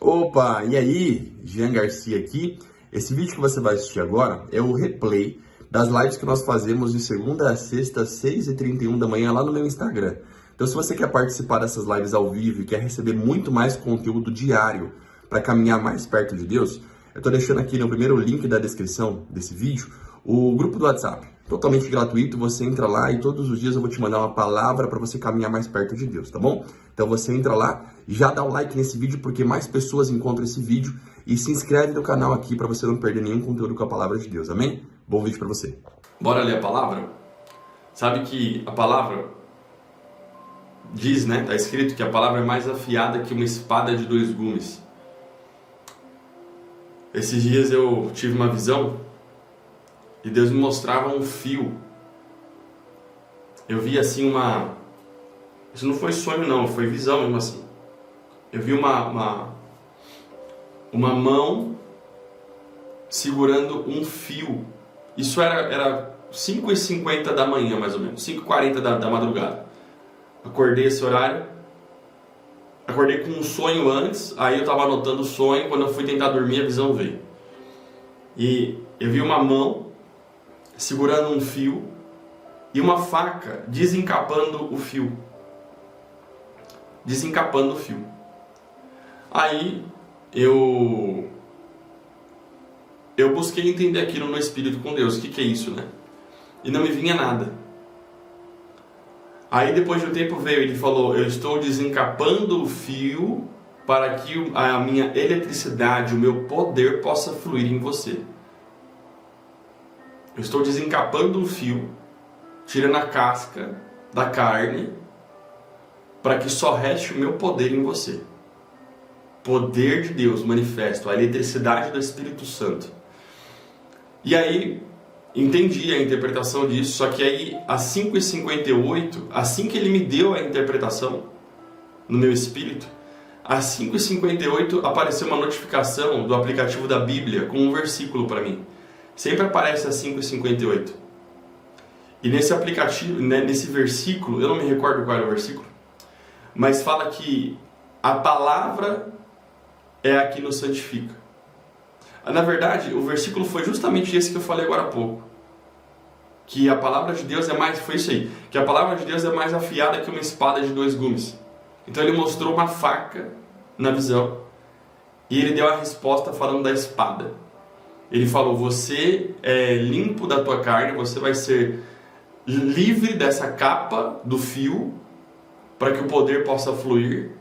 Opa, e aí? Jean Garcia aqui. Esse vídeo que você vai assistir agora é o replay das lives que nós fazemos de segunda a sexta, 6h31 da manhã lá no meu Instagram. Então, se você quer participar dessas lives ao vivo e quer receber muito mais conteúdo diário para caminhar mais perto de Deus, eu estou deixando aqui no primeiro link da descrição desse vídeo o grupo do WhatsApp. Totalmente gratuito, você entra lá e todos os dias eu vou te mandar uma palavra para você caminhar mais perto de Deus, tá bom? Então você entra lá, já dá o like nesse vídeo porque mais pessoas encontram esse vídeo e se inscreve no canal aqui para você não perder nenhum conteúdo com a palavra de Deus, amém? Bom vídeo para você. Bora ler a palavra? Sabe que a palavra diz, né? Tá escrito que a palavra é mais afiada que uma espada de dois gumes. Esses dias eu tive uma visão e Deus me mostrava um fio. Eu vi assim uma... Isso não foi sonho não, foi visão mesmo assim. Eu vi uma mão segurando um fio. Isso era 5h50 da manhã mais ou menos, 5h40 da madrugada. Acordei esse horário. Acordei com um sonho antes, aí eu estava anotando o sonho, quando eu fui tentar dormir a visão veio. E eu vi uma mão segurando um fio e uma faca desencapando o fio. Desencapando o fio. Aí eu busquei entender aquilo no Espírito com Deus, o que é isso, né? E não me vinha nada. Aí depois de um tempo veio, ele falou, eu estou desencapando o fio para que a minha eletricidade, o meu poder possa fluir em você. Eu estou desencapando o fio, tirando a casca da carne, para que só reste o meu poder em você. Poder de Deus manifesto, a eletricidade do Espírito Santo. E aí, entendi a interpretação disso, só que aí, às 5h58, assim que ele me deu a interpretação, no meu espírito, às 5h58 apareceu uma notificação do aplicativo da Bíblia com um versículo para mim. Sempre aparece às 5h58. E nesse aplicativo, nesse versículo, eu não me recordo qual era o versículo, mas fala que a palavra é a que nos santifica. Na verdade, o versículo foi justamente esse que eu falei agora há pouco. Que a palavra de Deus é mais... Foi isso aí. Que a palavra de Deus é mais afiada que uma espada de dois gumes. Então ele mostrou uma faca na visão. E ele deu a resposta falando da espada. Ele falou, você é limpo da tua carne, você vai ser livre dessa capa do fio, para que o poder possa fluir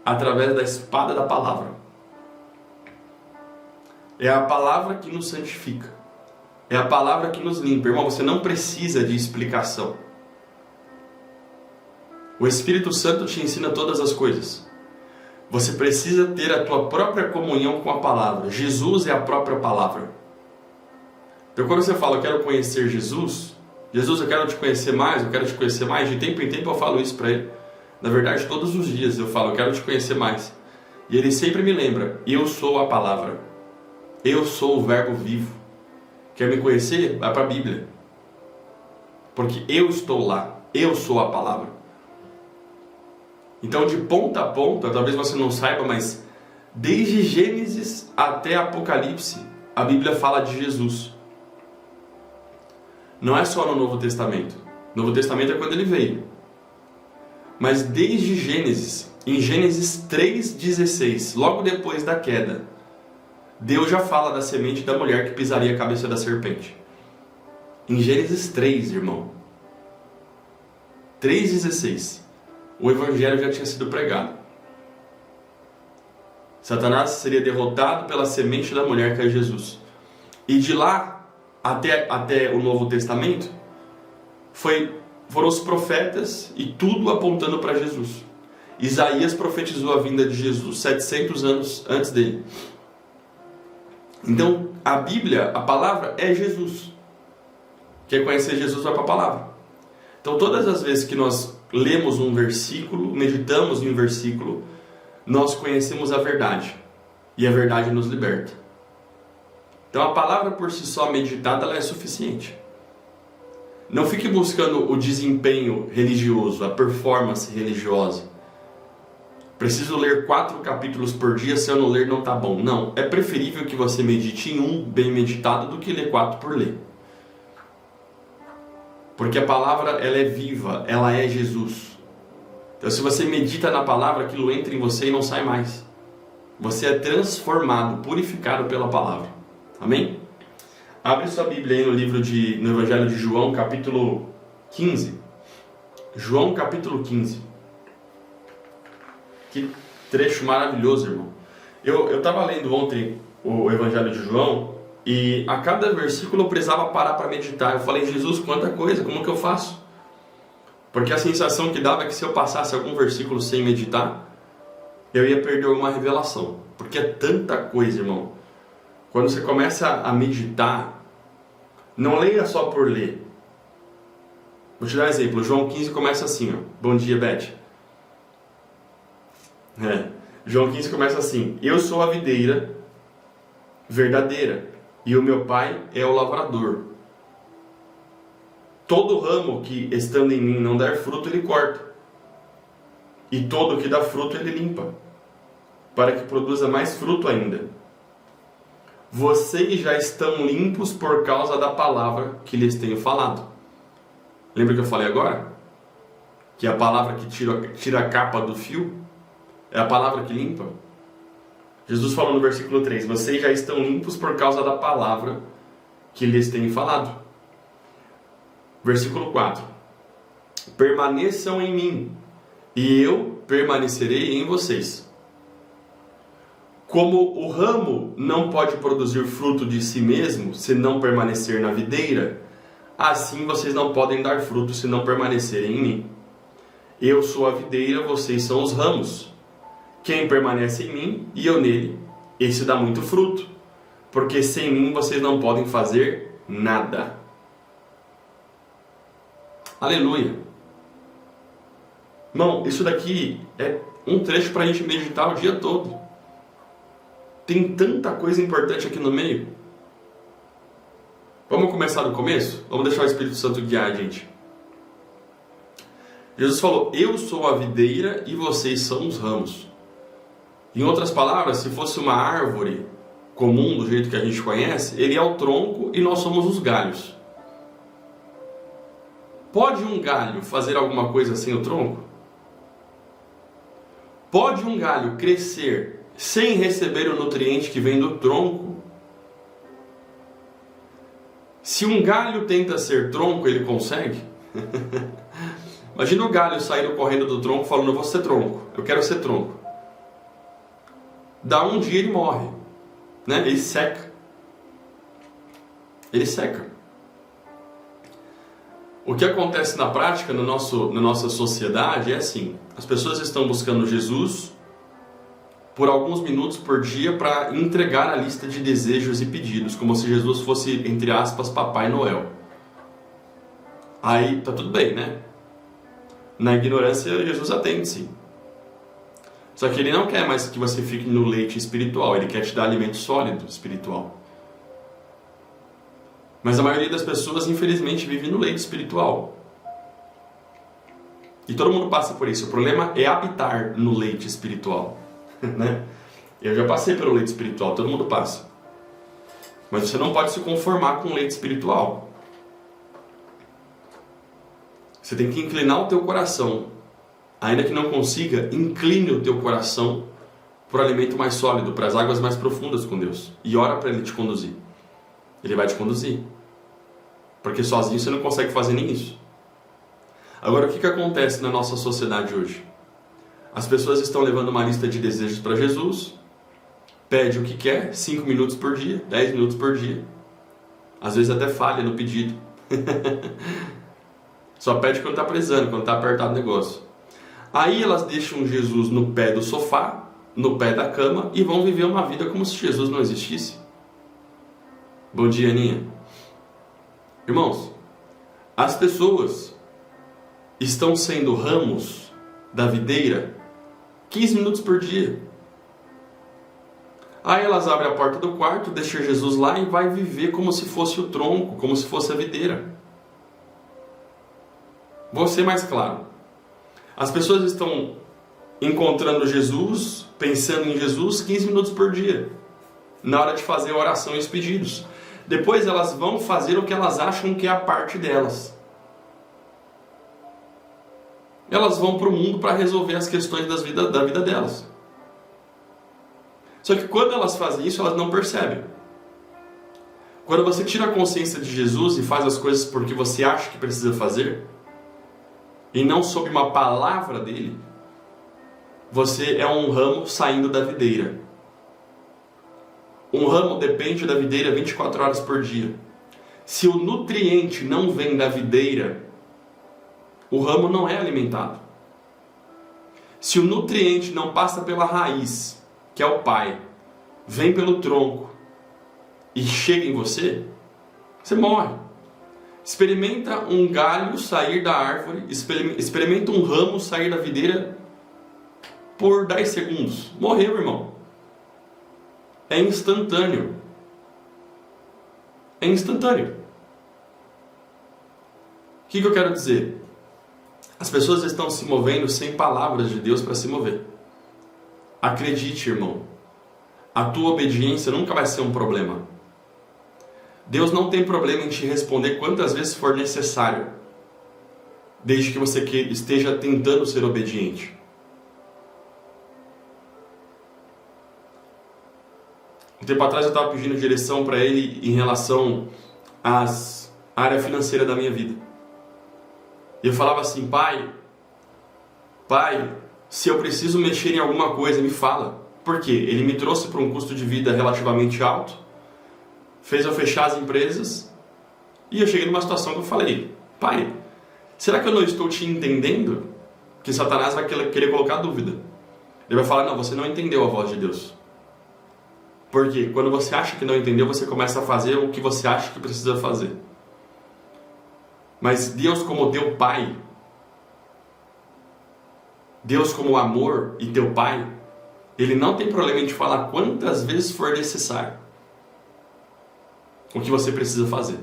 através da espada da palavra. É a palavra que nos santifica. É a palavra que nos limpa. Irmão, você não precisa de explicação. O Espírito Santo te ensina todas as coisas. Você precisa ter a tua própria comunhão com a palavra. Jesus é a própria palavra. Então quando você fala, eu quero conhecer Jesus, Jesus, eu quero te conhecer mais, eu quero te conhecer mais, de tempo em tempo eu falo isso para ele. Na verdade, todos os dias eu falo, eu quero te conhecer mais. E ele sempre me lembra, eu sou a palavra. Eu sou o verbo vivo. Quer me conhecer? Vai para a Bíblia. Porque eu estou lá. Eu sou a palavra. Então, de ponta a ponta, talvez você não saiba, mas desde Gênesis até Apocalipse, a Bíblia fala de Jesus. Não é só no Novo Testamento. No Novo Testamento é quando ele veio. Mas desde Gênesis, em Gênesis 3,16, logo depois da queda, Deus já fala da semente da mulher que pisaria a cabeça da serpente. Em Gênesis 3, irmão. 3,16. O evangelho já tinha sido pregado. Satanás seria derrotado pela semente da mulher que é Jesus. E de lá até o Novo Testamento, foram os profetas e tudo apontando para Jesus. Isaías profetizou a vinda de Jesus 700 anos antes dele. Então, a Bíblia, a palavra é Jesus. Quer conhecer Jesus, vai para a palavra. Então, todas as vezes que nós lemos um versículo, meditamos em um versículo, nós conhecemos a verdade. E a verdade nos liberta. Então, a palavra por si só meditada, ela é suficiente. Não fique buscando o desempenho religioso, a performance religiosa. Preciso ler 4 capítulos por dia, se eu não ler não tá bom. Não, é preferível que você medite em um bem meditado do que ler 4 por ler. Porque a palavra, ela é viva, ela é Jesus. Então se você medita na palavra, aquilo entra em você e não sai mais. Você é transformado, purificado pela palavra. Amém? Abre sua Bíblia aí no Evangelho de João, capítulo 15. João, capítulo 15. Que trecho maravilhoso, irmão. Eu estava lendo ontem o Evangelho de João e a cada versículo eu precisava parar para meditar. Eu falei, Jesus, quanta coisa, como que eu faço? Porque a sensação que dava é que se eu passasse algum versículo sem meditar, eu ia perder alguma revelação. Porque é tanta coisa, irmão. Quando você começa a meditar, não leia só por ler. Vou te dar um exemplo. João 15 começa assim, ó. Bom dia, Beth. João 15 começa assim: eu sou a videira verdadeira e o meu pai é o lavrador. Todo ramo que estando em mim não der fruto, ele corta, e todo que dá fruto ele limpa, para que produza mais fruto ainda. Vocês já estão limpos por causa da palavra que lhes tenho falado. Lembra que eu falei agora? Que a palavra que tira a capa do fio é a palavra que limpa. Jesus falou no versículo 3: vocês já estão limpos por causa da palavra que lhes tenho falado. Versículo 4: permaneçam em mim, e eu permanecerei em vocês. Como o ramo não pode produzir fruto de si mesmo se não permanecer na videira, assim vocês não podem dar fruto se não permanecerem em mim. Eu sou a videira, vocês são os ramos. Quem permanece em mim e eu nele, esse dá muito fruto, porque sem mim vocês não podem fazer nada. Aleluia! Irmão, isso daqui é um trecho para a gente meditar o dia todo. Tem tanta coisa importante aqui no meio. Vamos começar do começo? Vamos deixar o Espírito Santo guiar a gente. Jesus falou, eu sou a videira e vocês são os ramos. Em outras palavras, se fosse uma árvore comum, do jeito que a gente conhece, ele é o tronco e nós somos os galhos. Pode um galho fazer alguma coisa sem o tronco? Pode um galho crescer sem receber o nutriente que vem do tronco? Se um galho tenta ser tronco, ele consegue? Imagina o galho saindo correndo do tronco falando, eu vou ser tronco, eu quero ser tronco. Dá um dia ele morre, né? Ele seca. Ele seca. O que acontece na prática, na nossa sociedade, é assim. As pessoas estão buscando Jesus por alguns minutos por dia para entregar a lista de desejos e pedidos, como se Jesus fosse, entre aspas, Papai Noel. Aí tá tudo bem, né? Na ignorância, Jesus atende, sim. Só que ele não quer mais que você fique no leite espiritual, ele quer te dar alimento sólido espiritual. Mas a maioria das pessoas, infelizmente, vive no leite espiritual. E todo mundo passa por isso. O problema é habitar no leite espiritual. Né? Eu já passei pelo leite espiritual, todo mundo passa. Mas você não pode se conformar com o leite espiritual. Você tem que inclinar o teu coração. Ainda que não consiga, incline o teu coração para o alimento mais sólido, para as águas mais profundas com Deus. E ora para Ele te conduzir. Ele vai te conduzir. Porque sozinho você não consegue fazer nem isso. Agora, o que acontece na nossa sociedade hoje? As pessoas estão levando uma lista de desejos para Jesus, pede o que quer, 5 minutos por dia, 10 minutos por dia. Às vezes até falha no pedido. Só pede quando está precisando, quando está apertado o negócio. Aí elas deixam Jesus no pé do sofá, no pé da cama, e vão viver uma vida como se Jesus não existisse. Bom dia, Aninha. Irmãos, as pessoas estão sendo ramos da videira 15 minutos por dia. Aí elas abrem a porta do quarto, deixam Jesus lá e vai viver como se fosse o tronco, como se fosse a videira. Vou ser mais claro. As pessoas estão encontrando Jesus, pensando em Jesus 15 minutos por dia, na hora de fazer a oração e os pedidos. Depois elas vão fazer o que elas acham que é a parte delas. Elas vão para o mundo para resolver as questões da vida delas. Só que quando elas fazem isso, elas não percebem. Quando você tira a consciência de Jesus e faz as coisas porque você acha que precisa fazer, e não sob uma palavra dele, você é um ramo saindo da videira. Um ramo depende da videira 24 horas por dia. Se o nutriente não vem da videira, o ramo não é alimentado. Se o nutriente não passa pela raiz, que é o pai, vem pelo tronco e chega em você, você morre. Experimenta um galho sair da árvore, experimenta um ramo sair da videira por 10 segundos. Morreu, irmão. É instantâneo. É instantâneo. O que eu quero dizer? As pessoas estão se movendo sem palavras de Deus para se mover. Acredite, irmão. A tua obediência nunca vai ser um problema. Deus não tem problema em te responder quantas vezes for necessário, desde que você esteja tentando ser obediente. Um tempo atrás eu estava pedindo direção para ele em relação à área financeira da minha vida. E eu falava assim: pai, se eu preciso mexer em alguma coisa, me fala. Por quê? Ele me trouxe para um custo de vida relativamente alto, fez eu fechar as empresas, e eu cheguei numa situação que eu falei: pai, será que eu não estou te entendendo? Que Satanás vai querer colocar dúvida. Ele vai falar: não, você não entendeu a voz de Deus. Porque quando você acha que não entendeu, você começa a fazer o que você acha que precisa fazer. Mas Deus, como teu pai, Deus como amor e teu pai, ele não tem problema em te falar quantas vezes for necessário o que você precisa fazer.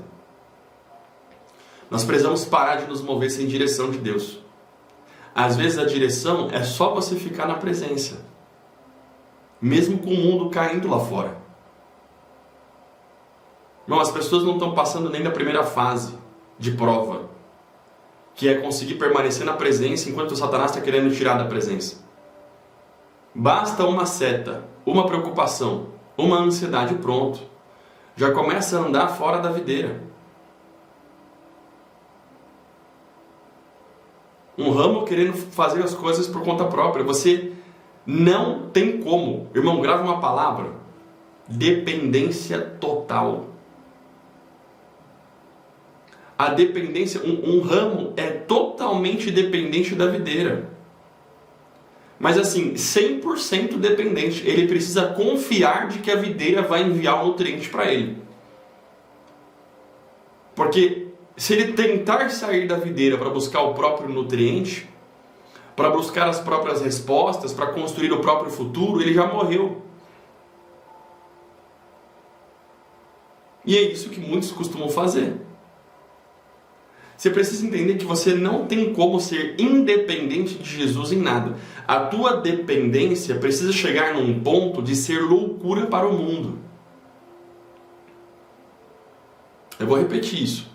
Nós precisamos parar de nos mover sem direção de Deus. Às vezes a direção é só você ficar na presença, mesmo com o mundo caindo lá fora. Não, as pessoas não estão passando nem da primeira fase de prova, que é conseguir permanecer na presença enquanto o Satanás está querendo tirar da presença. Basta uma seta, uma preocupação, uma ansiedade, pronto. Já começa a andar fora da videira. Um ramo querendo fazer as coisas por conta própria. Você não tem como. Irmão, grava uma palavra: dependência total. A dependência, um ramo é totalmente dependente da videira. Mas assim, 100% dependente. Ele precisa confiar de que a videira vai enviar o nutriente para ele. Porque se ele tentar sair da videira para buscar o próprio nutriente, para buscar as próprias respostas, para construir o próprio futuro, ele já morreu. E é isso que muitos costumam fazer. Você precisa entender que você não tem como ser independente de Jesus em nada. A tua dependência precisa chegar num ponto de ser loucura para o mundo. Eu vou repetir isso.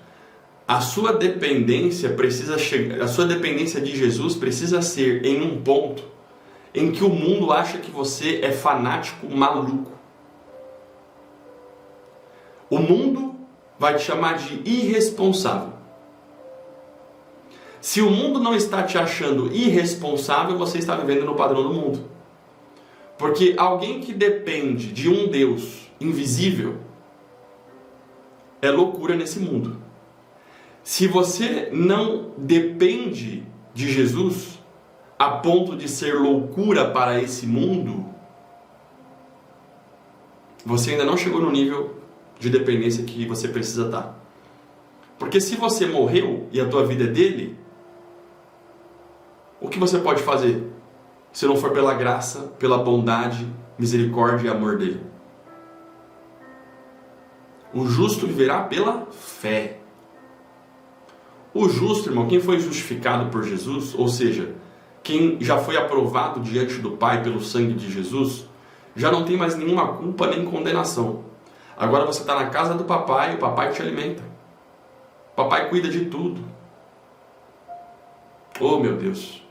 A sua dependência de Jesus precisa ser em um ponto em que o mundo acha que você é fanático, maluco. O mundo vai te chamar de irresponsável. Se o mundo não está te achando irresponsável, você está vivendo no padrão do mundo. Porque alguém que depende de um Deus invisível é loucura nesse mundo. Se você não depende de Jesus a ponto de ser loucura para esse mundo, você ainda não chegou no nível de dependência que você precisa estar. Porque se você morreu e a tua vida é dele, o que você pode fazer se não for pela graça, pela bondade, misericórdia e amor dele? O justo viverá pela fé. O justo, irmão, quem foi justificado por Jesus, ou seja, quem já foi aprovado diante do Pai pelo sangue de Jesus, já não tem mais nenhuma culpa nem condenação. Agora você está na casa do papai, o papai te alimenta. O papai cuida de tudo. Oh, meu Deus.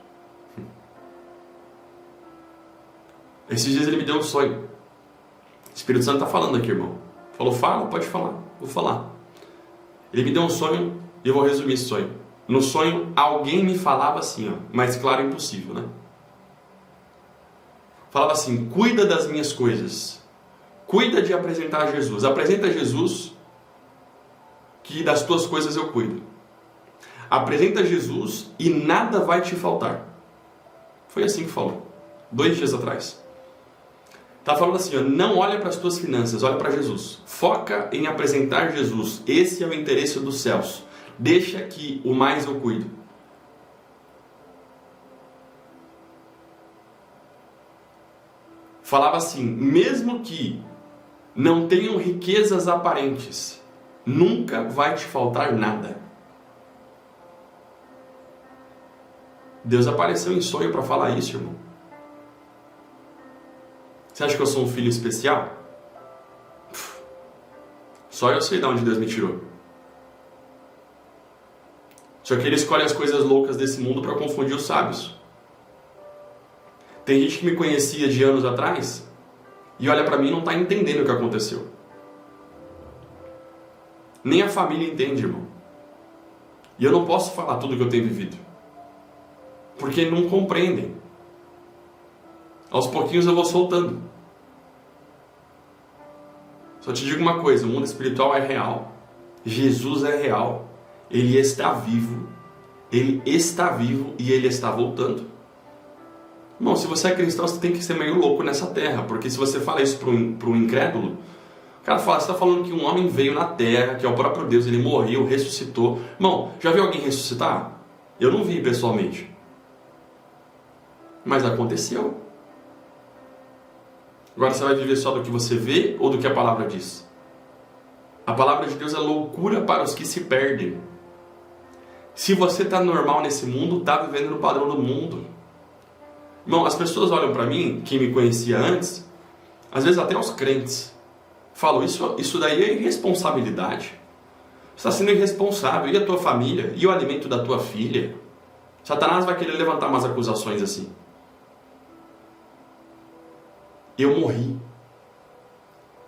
Esses dias ele me deu um sonho. O Espírito Santo está falando aqui, irmão. Falou, fala, pode falar. Vou falar. Ele me deu um sonho e eu vou resumir esse sonho. No sonho, alguém me falava assim, ó, mas claro, impossível, né? Falava assim, cuida das minhas coisas. Cuida de apresentar Jesus. Apresenta Jesus, que das tuas coisas eu cuido. Apresenta Jesus e nada vai te faltar. Foi assim que falou, 2 dias atrás. Está falando assim, ó, não olha para as tuas finanças, olha para Jesus. Foca em apresentar Jesus. Esse é o interesse dos céus. Deixa que o mais eu cuido. Falava assim, mesmo que não tenham riquezas aparentes, nunca vai te faltar nada. Deus apareceu em sonho para falar isso, irmão. Você acha que eu sou um filho especial? Só eu sei de onde Deus me tirou. Só que ele escolhe as coisas loucas desse mundo para confundir os sábios. Tem gente que me conhecia de anos atrás e olha para mim e não está entendendo o que aconteceu. Nem a família entende, irmão. E eu não posso falar tudo que eu tenho vivido, porque não compreendem. Aos pouquinhos eu vou soltando. Só te digo uma coisa, o mundo espiritual é real. Jesus é real. Ele está vivo. Ele está vivo e ele está voltando. Irmão, se você é cristão, você tem que ser meio louco nessa terra. Porque se você fala isso para um incrédulo, o cara fala, você está falando que um homem veio na terra, que é o próprio Deus, ele morreu, ressuscitou. Irmão, já viu alguém ressuscitar? Eu não vi pessoalmente. Mas aconteceu. Agora você vai viver só do que você vê ou do que a palavra diz? A palavra de Deus é loucura para os que se perdem. Se você está normal nesse mundo, está vivendo no padrão do mundo. Irmão, as pessoas olham para mim, quem me conhecia antes, às vezes até os crentes, falam, isso daí é irresponsabilidade. Você está sendo irresponsável. E a tua família? E o alimento da tua filha? Satanás vai querer levantar umas acusações assim. Eu morri.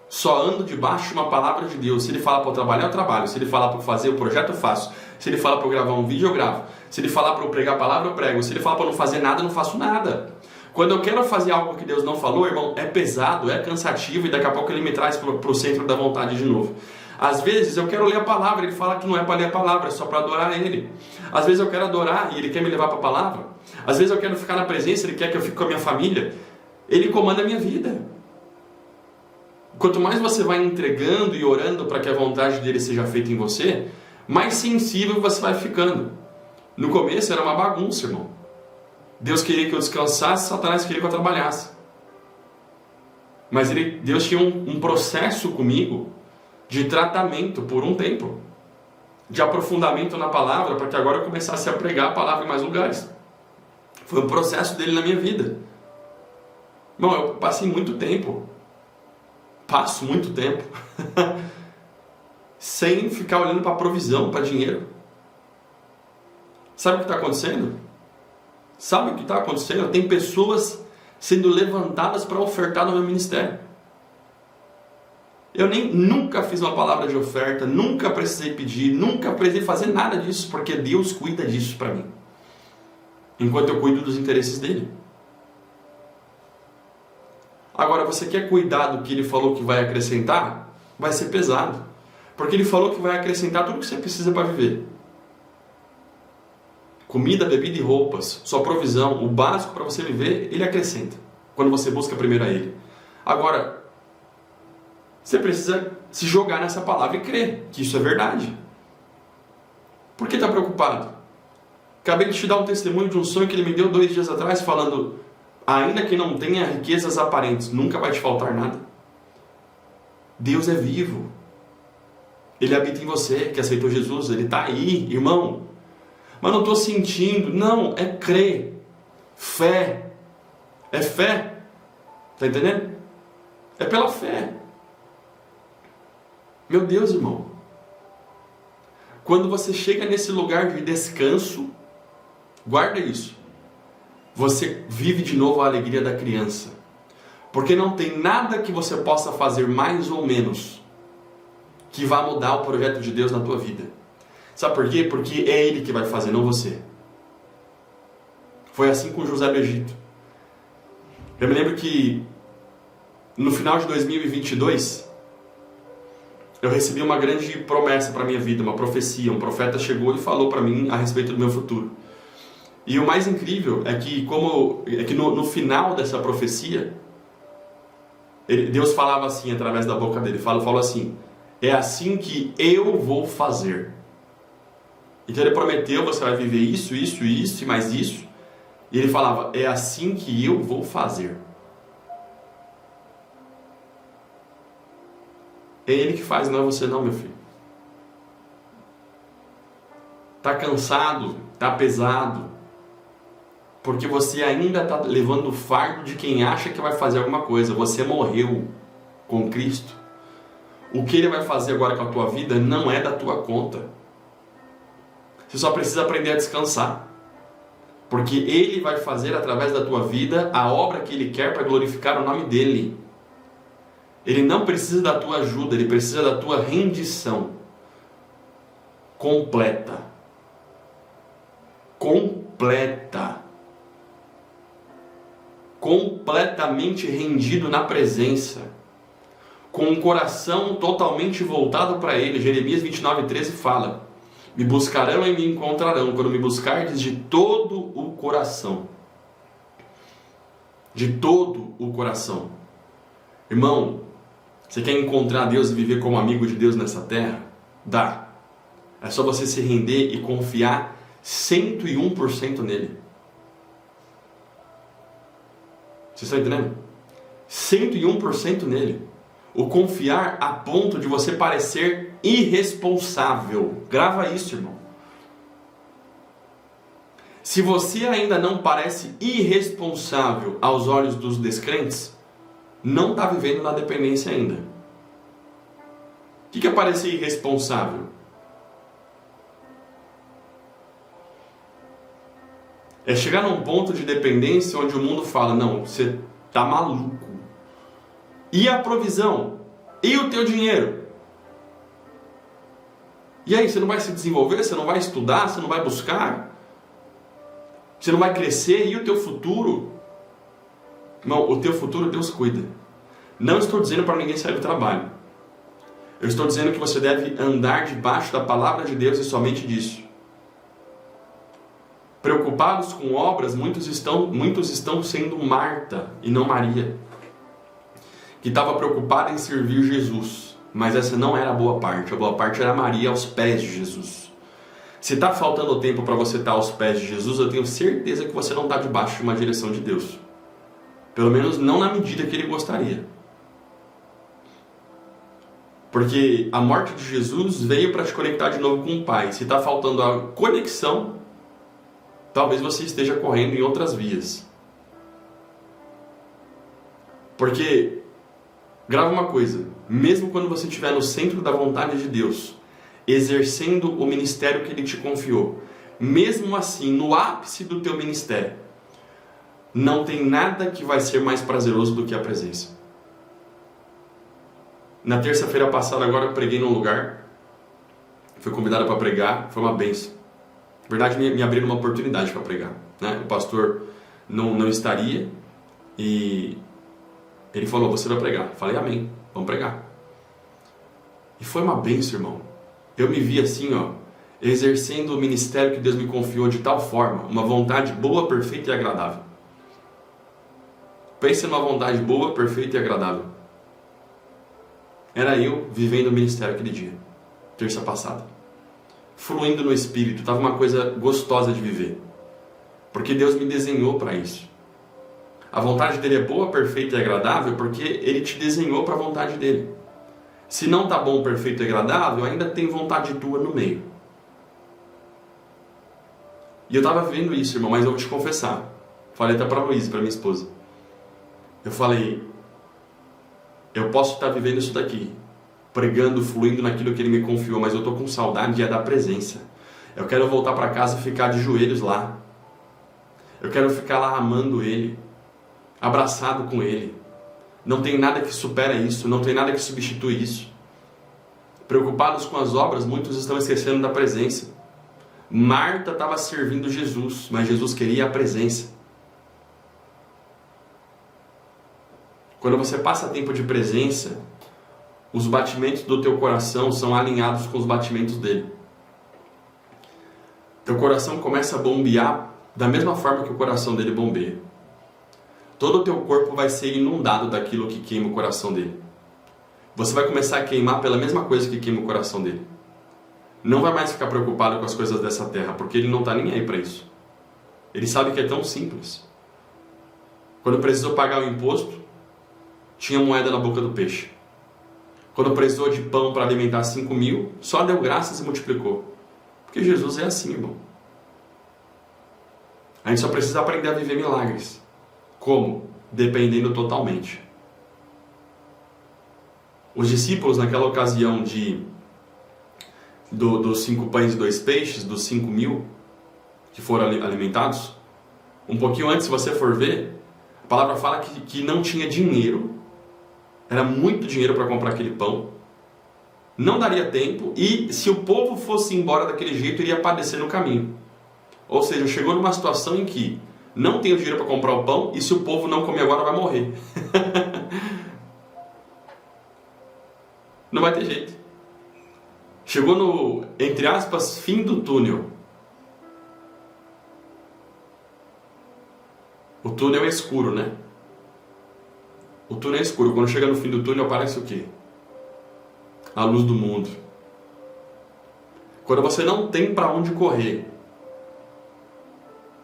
Só ando debaixo de uma palavra de Deus. Se ele fala para eu trabalhar, eu trabalho. Se ele falar para eu fazer o projeto, eu faço. Se ele falar para eu gravar um vídeo, eu gravo. Se ele falar para eu pregar a palavra, eu prego. Se ele falar para eu não fazer nada, eu não faço nada. Quando eu quero fazer algo que Deus não falou, irmão, é pesado, é cansativo e daqui a pouco ele me traz para o centro da vontade de novo. Às vezes eu quero ler a palavra, ele fala que não é para ler a palavra, é só para adorar ele. Às vezes eu quero adorar e ele quer me levar para a palavra. Às vezes eu quero ficar na presença, ele quer que eu fique com a minha família. Ele comanda a minha vida. Quanto mais você vai entregando e orando para que a vontade dele seja feita em você, mais sensível você vai ficando. No começo era uma bagunça, irmão. Deus queria que eu descansasse, Satanás queria que eu trabalhasse. Mas Deus tinha um processo comigo de tratamento por um tempo, de aprofundamento na palavra, para que agora eu começasse a pregar a palavra em mais lugares. Foi um processo dele na minha vida. Irmão, eu passei muito tempo, passo muito tempo, sem ficar olhando para a provisão, para dinheiro. Sabe o que está acontecendo? Sabe o que está acontecendo? Tem pessoas sendo levantadas para ofertar no meu ministério. Eu nunca fiz uma palavra de oferta, nunca precisei pedir, nunca precisei fazer nada disso, porque Deus cuida disso para mim, enquanto eu cuido dos interesses dele. Agora, você quer cuidar do que ele falou que vai acrescentar? Vai ser pesado. Porque ele falou que vai acrescentar tudo que você precisa para viver. Comida, bebida e roupas, sua provisão, o básico para você viver, ele acrescenta. Quando você busca primeiro a ele. Agora, você precisa se jogar nessa palavra e crer que isso é verdade. Por que está preocupado? Acabei de te dar um testemunho de um sonho que ele me deu 2 dias atrás, falando... Ainda que não tenha riquezas aparentes, nunca vai te faltar nada. Deus é vivo. Ele habita em você, que aceitou Jesus. Ele está aí, irmão. Mas não estou sentindo. Não, é crer. Fé. É fé. Está entendendo? É pela fé. Meu Deus, irmão. Quando você chega nesse lugar de descanso, guarda isso. Você vive de novo a alegria da criança. Porque não tem nada que você possa fazer mais ou menos que vá mudar o projeto de Deus na tua vida. Sabe por quê? Porque é Ele que vai fazer, não você. Foi assim com José do Egito. Eu me lembro que no final de 2022, eu recebi uma grande promessa para a minha vida, uma profecia. Um profeta chegou e falou para mim a respeito do meu futuro. E o mais incrível é que, no final dessa profecia, Deus falava assim através da boca dele, falou assim: é assim que eu vou fazer. Então ele prometeu: você vai viver isso, isso, isso e mais isso. E ele falava: é assim que eu vou fazer. É Ele que faz, não é você não, meu filho. Tá cansado, tá pesado, porque você ainda está levando o fardo de quem acha que vai fazer alguma coisa. Você morreu com Cristo. O que Ele vai fazer agora com a tua vida não é da tua conta. Você só precisa aprender a descansar. Porque Ele vai fazer através da tua vida a obra que Ele quer para glorificar o nome dEle. Ele não precisa da tua ajuda, Ele precisa da tua rendição completa. Completa. Completamente rendido na presença, com um coração totalmente voltado para Ele. Jeremias 29:13 fala: me buscarão e me encontrarão, quando me buscardes de todo o coração. De todo o coração. Irmão, você quer encontrar Deus e viver como amigo de Deus nessa terra? Dá. É só você se render e confiar 101% nele. Vocês estão entendendo? 101% nele. O confiar a ponto de você parecer irresponsável. Grava isso, irmão. Se você ainda não parece irresponsável aos olhos dos descrentes, não está vivendo na dependência ainda. O que é parecer irresponsável? É chegar num ponto de dependência onde o mundo fala: não, você tá maluco. E a provisão? E o teu dinheiro? E aí, você não vai se desenvolver? Você não vai estudar? Você não vai buscar? Você não vai crescer? E o teu futuro? Irmão, o teu futuro Deus cuida. Não estou dizendo para ninguém sair do trabalho. Eu estou dizendo que você deve andar debaixo da palavra de Deus e somente disso. Preocupados com obras, muitos estão sendo Marta e não Maria, que estava preocupada em servir Jesus. Mas essa não era a boa parte. A boa parte era Maria aos pés de Jesus. Se está faltando tempo para você estar aos pés de Jesus, eu tenho certeza que você não está debaixo de uma direção de Deus. Pelo menos não na medida que Ele gostaria. Porque a morte de Jesus veio para te conectar de novo com o Pai. Se está faltando a conexão, talvez você esteja correndo em outras vias. Porque, grava uma coisa, mesmo quando você estiver no centro da vontade de Deus, exercendo o ministério que Ele te confiou, mesmo assim, no ápice do teu ministério, não tem nada que vai ser mais prazeroso do que a presença. Na terça-feira passada, agora eu preguei num lugar, fui convidado para pregar, foi uma bênção. Na verdade, me abriram uma oportunidade para pregar, né? O pastor não estaria e ele falou: você vai pregar. Eu falei: amém, vamos pregar. E foi uma bênção, irmão. Eu me vi assim, exercendo o ministério que Deus me confiou de tal forma, uma vontade boa, perfeita e agradável. Pense numa vontade boa, perfeita e agradável. Era eu vivendo o ministério aquele dia, terça passada. Fluindo no Espírito, estava uma coisa gostosa de viver. Porque Deus me desenhou para isso. A vontade dele é boa, perfeita e agradável porque Ele te desenhou para a vontade dele. Se não está bom, perfeito e agradável, ainda tem vontade tua no meio. E eu estava vivendo isso, irmão, mas eu vou te confessar. Falei até para a Luísa, para minha esposa. Eu falei, eu posso estar vivendo isso daqui, pregando, fluindo naquilo que Ele me confiou, mas eu estou com saudade da presença. Eu quero voltar para casa e ficar de joelhos lá. Eu quero ficar lá amando Ele, abraçado com Ele. Não tem nada que supera isso, não tem nada que substitui isso. Preocupados com as obras, muitos estão esquecendo da presença. Marta estava servindo Jesus, mas Jesus queria a presença. Quando você passa tempo de presença, os batimentos do teu coração são alinhados com os batimentos dele. Teu coração começa a bombear da mesma forma que o coração dele bombeia. Todo o teu corpo vai ser inundado daquilo que queima o coração dele. Você vai começar a queimar pela mesma coisa que queima o coração dele. Não vai mais ficar preocupado com as coisas dessa terra, porque ele não está nem aí para isso. Ele sabe que é tão simples. Quando precisou pagar o imposto, tinha moeda na boca do peixe. Quando precisou de pão para alimentar 5.000, só deu graças e multiplicou. Porque Jesus é assim, irmão. A gente só precisa aprender a viver milagres. Como? Dependendo totalmente. Os discípulos, naquela ocasião dos 5 pães e 2 peixes, dos 5.000 que foram alimentados, um pouquinho antes, se você for ver, a palavra fala que não tinha dinheiro, era muito dinheiro para comprar aquele pão, não daria tempo, e se o povo fosse embora daquele jeito, iria padecer no caminho. Ou seja, chegou numa situação em que não tenho dinheiro para comprar o pão, e se o povo não comer agora, vai morrer. Não vai ter jeito. Chegou no, entre aspas, fim do túnel. O túnel é escuro, né? O túnel é escuro. Quando chega no fim do túnel, aparece o quê? A luz do mundo. Quando você não tem para onde correr,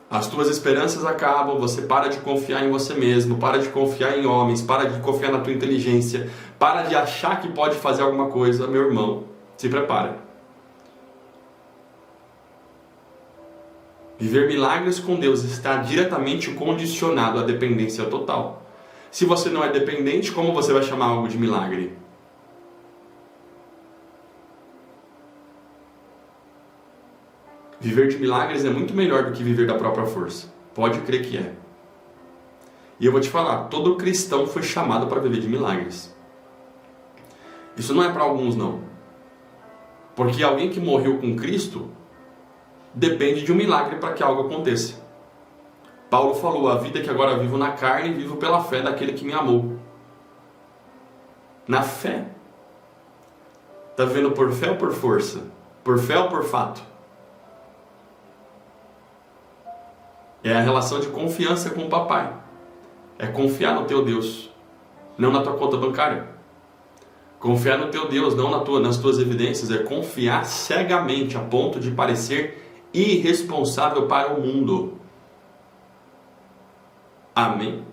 as tuas esperanças acabam, você para de confiar em você mesmo, para de confiar em homens, para de confiar na tua inteligência, para de achar que pode fazer alguma coisa, meu irmão, se prepara. Viver milagres com Deus está diretamente condicionado à dependência total. Se você não é dependente, como você vai chamar algo de milagre? Viver de milagres é muito melhor do que viver da própria força. Pode crer que é. E eu vou te falar, todo cristão foi chamado para viver de milagres. Isso não é para alguns, não. Porque alguém que morreu com Cristo depende de um milagre para que algo aconteça. Paulo falou, a vida que agora vivo na carne, vivo pela fé daquele que me amou. Na fé. Está vivendo por fé ou por força? Por fé ou por fato? É a relação de confiança com o papai. É confiar no teu Deus, não na tua conta bancária. Confiar no teu Deus, não nas tuas evidências. É confiar cegamente a ponto de parecer irresponsável para o mundo. Amém?